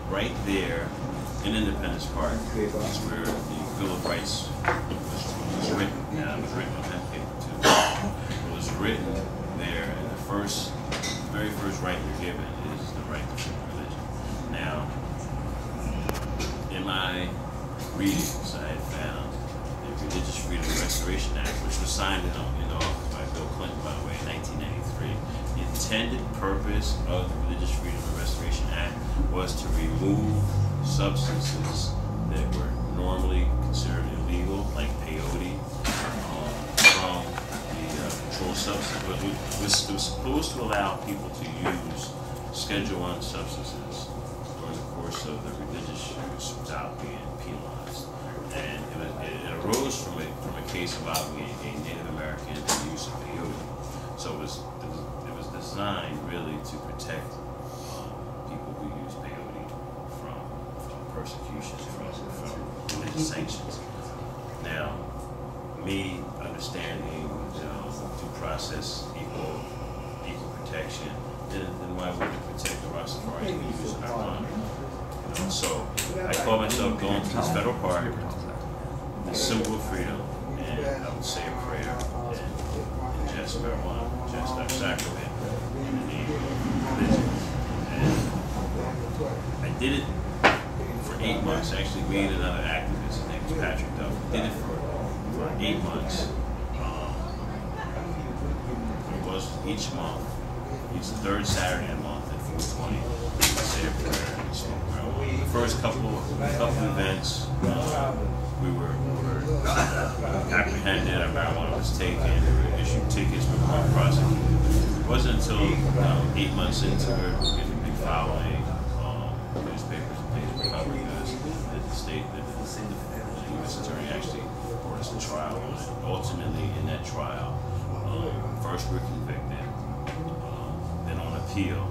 right there in Independence Park is where the Bill of Rights was written. Now, it was written on that paper too. It was written there, and the very first right you're given is the right to freedom of religion. Now, in my readings, I had found the Religious Freedom Restoration Act, which was signed into office by Bill Clinton, by the way, in 1993. The intended purpose of the Religious Freedom Restoration Act was to remove substances that were normally considered illegal, like peyote, from the controlled substance. But it was supposed to allow people to use Schedule I substances during the course of the religious use without being penalized. And it arose from a case involving a Native American and the use of peyote. So it was designed really to protect people who use peyote from persecution, from religious sanctions. Now, me understanding due process, equal protection, then why wouldn't it protect the Rastafari who use marijuana? So I call myself going to this federal park, the symbol of freedom, and I would say a prayer and ingest marijuana, ingest our sacrament in the name of religion. And I did it for 8 months. Actually, me and another activist, his name was Patrick Duff, did it for 8 months. It was each month, each third Saturday of the month at 4:20. We say a prayer and smoke marijuana. The first couple events, we were apprehended, our marijuana was taken, we were issued tickets, we were prosecuted. It wasn't until 8 months into it, we get a big following, newspapers and things covered us, that the state, the U.S. Attorney actually brought us to trial on it. Ultimately, in that trial, first we're convicted, then on appeal,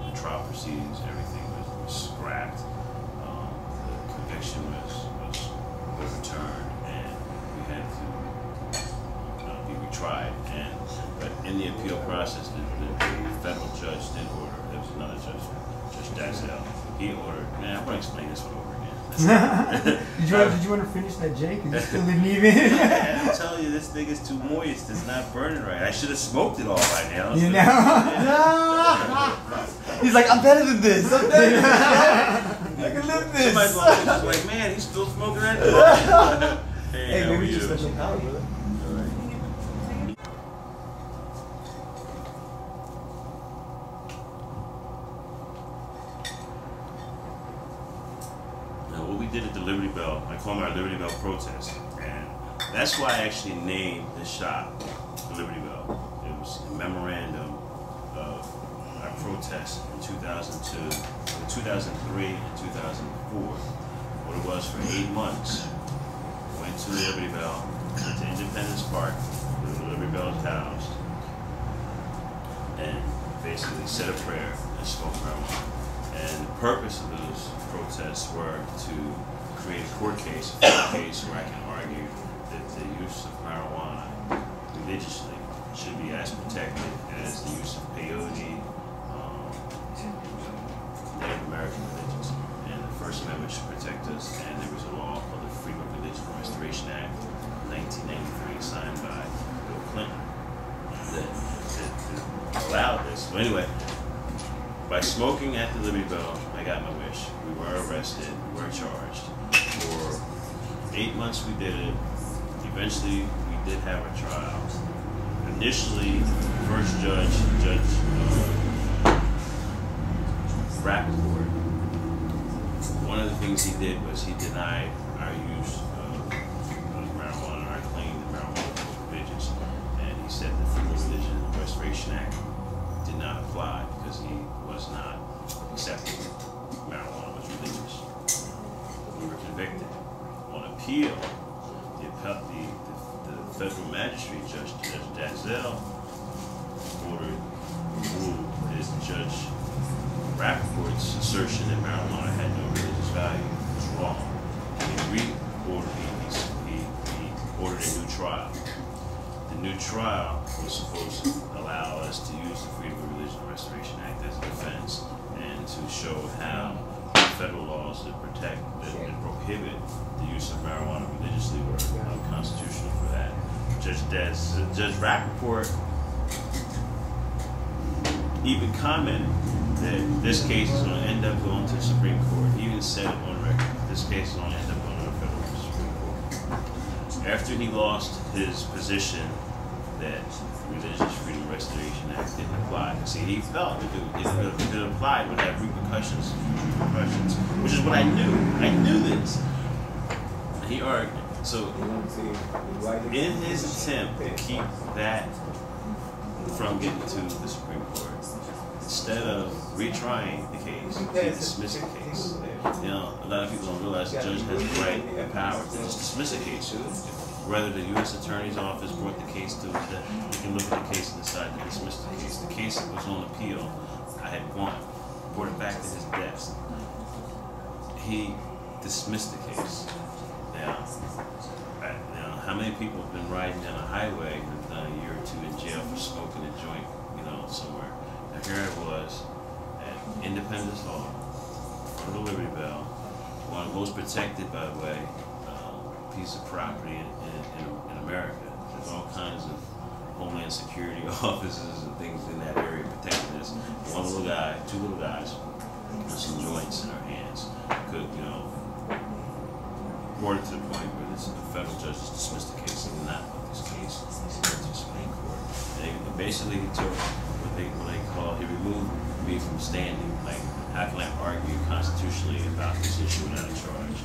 the trial proceedings, everything was scrapped. The conviction was overturned, and we had to be retried. But in the appeal process, the federal judge did order. There was another judge, Judge Dazzell. He ordered. Man, I'm gonna explain this one over again. Did you want to finish that, Jake? You still didn't even. I'm telling you, this thing is too moist. It's not burning right. I should have smoked it all by now. You know? He's like, I'm better than this. I'm better than this. I can live this. Somebody's like, man, he's still smoking that. Hey, maybe it's just special power, brother. What we did at the Liberty Bell, I call them our Liberty Bell protest, and that's why I actually named the shop the Liberty Bell. It was a memorandum of our protest in 2002, 2003, and 2004. What it was for 8 months. Went to the Liberty Bell, went to Independence Park, where the Liberty Bell is housed, and basically said a prayer and smoked marijuana. And the purpose of those protests were to create a court case, where I can argue that the use of marijuana religiously should be as protected as the use of peyote, Native American religions. And the First Amendment should protect us. And there was a law called the Freedom of Religion Restoration Act, 1993, signed by Bill Clinton, that allowed this. So anyway, by smoking at the Liberty Bell, I got my wish. We were arrested, we were charged. For 8 months we did it. Eventually we did have a trial. Initially, the first judge Rappaport, one of the things he did was he denied our use of marijuana, our claim that marijuana was religious. And he said the Freedom of Religion Restoration Act did not apply because he was not accepting marijuana was religious. We were convicted. On appeal, the federal magistrate judge, Judge Dazzell, ordered ruled that Judge Rappaport's assertion that marijuana had no religious value was wrong. He ordered a new trial. The new trial was supposed to allow us to use the Freedom of Religion Restoration Act as a defense show how federal laws that protect, that prohibit the use of marijuana religiously were unconstitutional for that. Judge Rappaport even commented that this case is going to end up going to the Supreme Court. He even said it on record. This case is going to end up going to the federal Supreme Court. After he lost his position that the Religious Freedom Restoration Act didn't apply. See, he felt that if it applied, it would have repercussions, which is what I knew. I knew this. He argued. So, in his attempt to keep that from getting to the Supreme Court, instead of retrying the case, he dismissed the case. You know, a lot of people don't realize the judge has the right and power to just dismiss a case. Whether the U.S. Attorney's Office brought the case to it, he can look at the case and decide to dismiss the case. The case that was on appeal, I had won, brought it back to his desk. He dismissed the case. Now, how many people have been riding down a highway and have done a year or two in jail for smoking a joint, you know, somewhere? Now here I was at Independence Hall, in front of the Liberty Bell, one of the most protected, by the way, piece of property in America. There's all kinds of Homeland Security offices and things in that area protecting this. One little guy, two little guys with some joints in their hands could, you know, brought it to the point where the federal judges dismissed the case and not put this case into the Supreme Court. And basically he took what they call, he removed me from standing. Like, how can I argue constitutionally about this issue without a charge?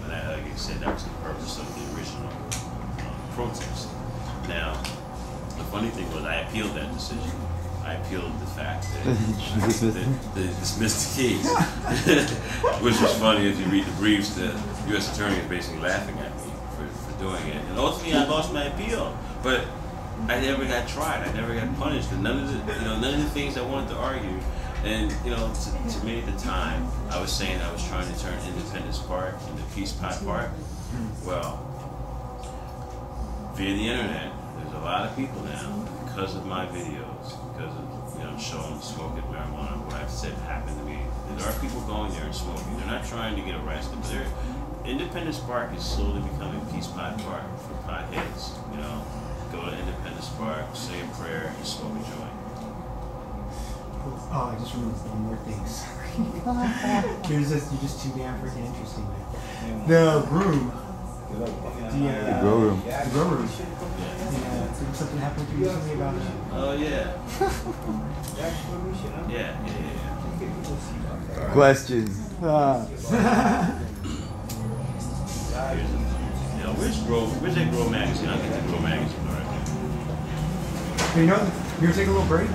And that, like I said, that was the purpose of the original protest. Now, the funny thing was I appealed that decision. I appealed the fact that they dismissed the case, which was funny if you read the briefs. The U.S. Attorney is basically laughing at me for doing it. And ultimately, I lost my appeal, but I never got tried. I never got punished. And none of the things I wanted to argue. And to me at the time, I was saying I was trying to turn Independence Park into Peace Pot Park. Well, via the internet, there's a lot of people now, because of my videos, because of showing smoking marijuana, what I've said happened to me. There are people going there and smoking. They're not trying to get arrested, but Independence Park is slowly becoming Peace Pot Park for potheads. Go to Independence Park, say a prayer, and smoke a joint. Oh, I just remembered one more thing. You're just too damn freaking interesting, man. The groom. The grow room. The grow room. Yeah. Did something happen to you recently about that? Oh, yeah. Yeah. Questions. Where's that Grow magazine? I'll get that Grow magazine right there. You want to take a little break?